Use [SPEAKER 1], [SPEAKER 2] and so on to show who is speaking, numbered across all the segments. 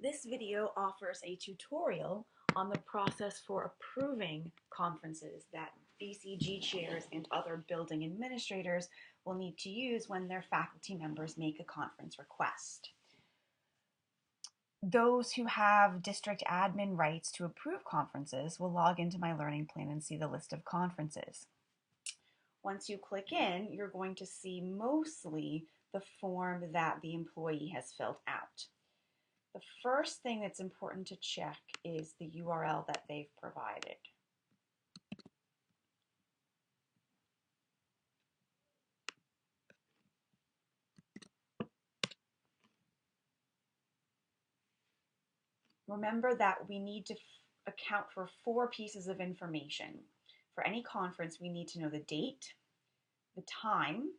[SPEAKER 1] This video offers a tutorial on the process for approving conferences that BCG chairs and other building administrators will need to use when their faculty members make a conference request. Those who have district admin rights to approve conferences will log into My Learning Plan and see the list of conferences. Once you click in, you're going to see mostly the form that the employee has filled out. The first thing that's important to check is the URL that they've provided. Remember that we need to account for 4 pieces of information. For any conference, we need to know the date, the time,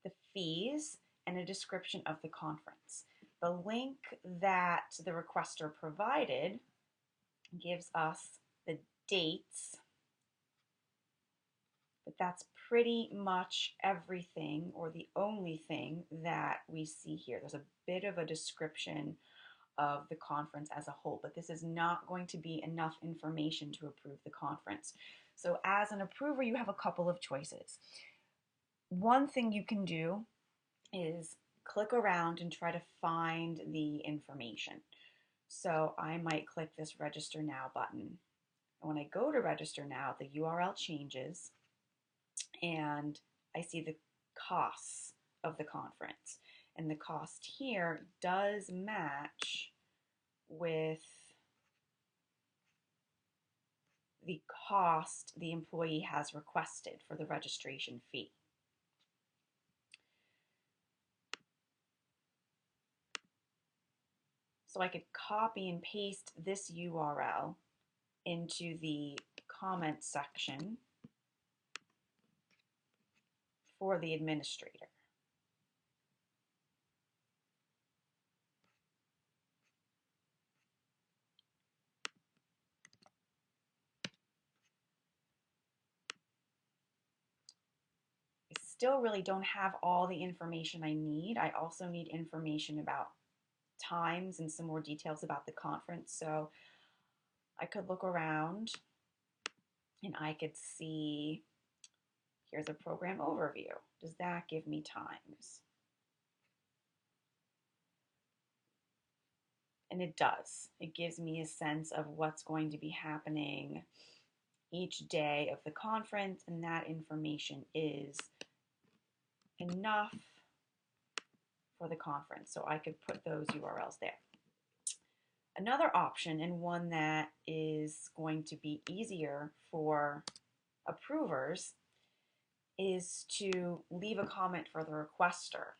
[SPEAKER 1] the fees, and a description of the conference. The link that the requester provided gives us the dates, but that's pretty much everything, or the only thing that we see here. There's a bit of a description of the conference as a whole, but this is not going to be enough information to approve the conference. So as an approver, you have a couple of choices. One thing you can do is click around and try to find the information. So I might click this Register Now button. And when I go to Register Now, the URL changes and I see the costs of the conference. And the cost here does match with the cost the employee has requested for the registration fee. So I could copy and paste this URL into the comment section for the administrator. I still really don't have all the information I need. I also need information about times and some more details about the conference. So I could look around and I could see, here's a program overview. Does that give me times? And it does. It gives me a sense of what's going to be happening each day of the conference, and that information is enough for the conference. So I could put those URLs there. Another option, and one that is going to be easier for approvers, is to leave a comment for the requester.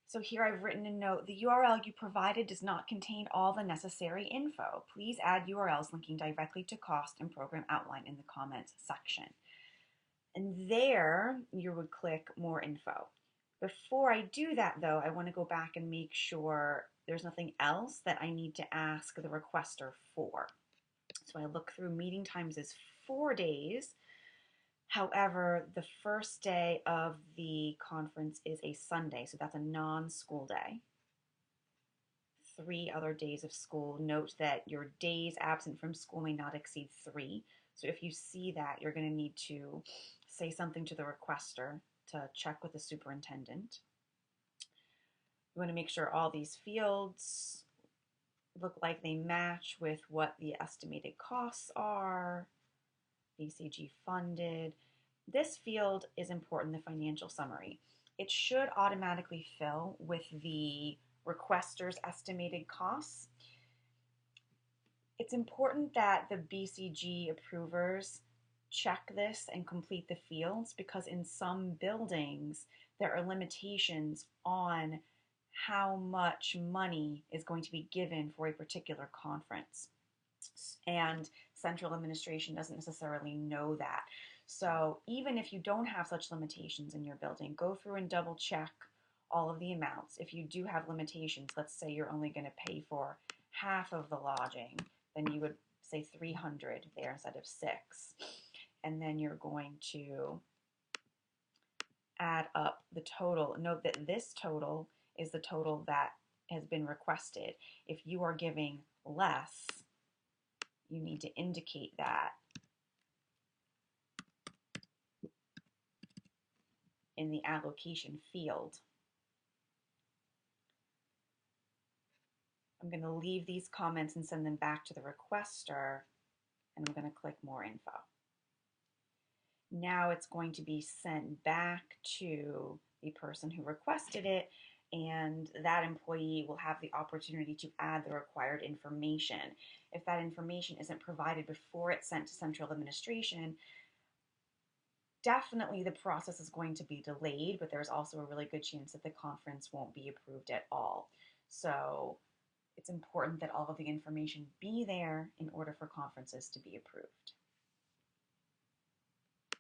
[SPEAKER 1] So here I've written a note, the URL you provided does not contain all the necessary info. Please add URLs linking directly to cost and program outline in the comments section. And there you would click more info. Before I do that though, I want to go back and make sure there's nothing else that I need to ask the requester for. So I look through, meeting times is 4 days. However, the first day of the conference is a Sunday, so that's a non-school day. 3 other days of school. Note that your days absent from school may not exceed 3. So if you see that, you're going to need to say something to the requester to check with the superintendent. You want to make sure all these fields look like they match with what the estimated costs are. BCG funded. This field is important, the financial summary. It should automatically fill with the requester's estimated costs. It's important that the BCG approvers check this and complete the fields, because in some buildings there are limitations on how much money is going to be given for a particular conference. And central administration doesn't necessarily know that. So even if you don't have such limitations in your building, go through and double check all of the amounts. If you do have limitations, let's say you're only going to pay for half of the lodging, then you would say 300 there instead of 6. And then you're going to add up the total. Note that this total is the total that has been requested. If you are giving less, you need to indicate that in the allocation field. I'm going to leave these comments and send them back to the requester, and I'm going to click more info. Now it's going to be sent back to the person who requested it, and that employee will have the opportunity to add the required information. If that information isn't provided before it's sent to central administration, definitely the process is going to be delayed, but there's also a really good chance that the conference won't be approved at all. So it's important that all of the information be there in order for conferences to be approved.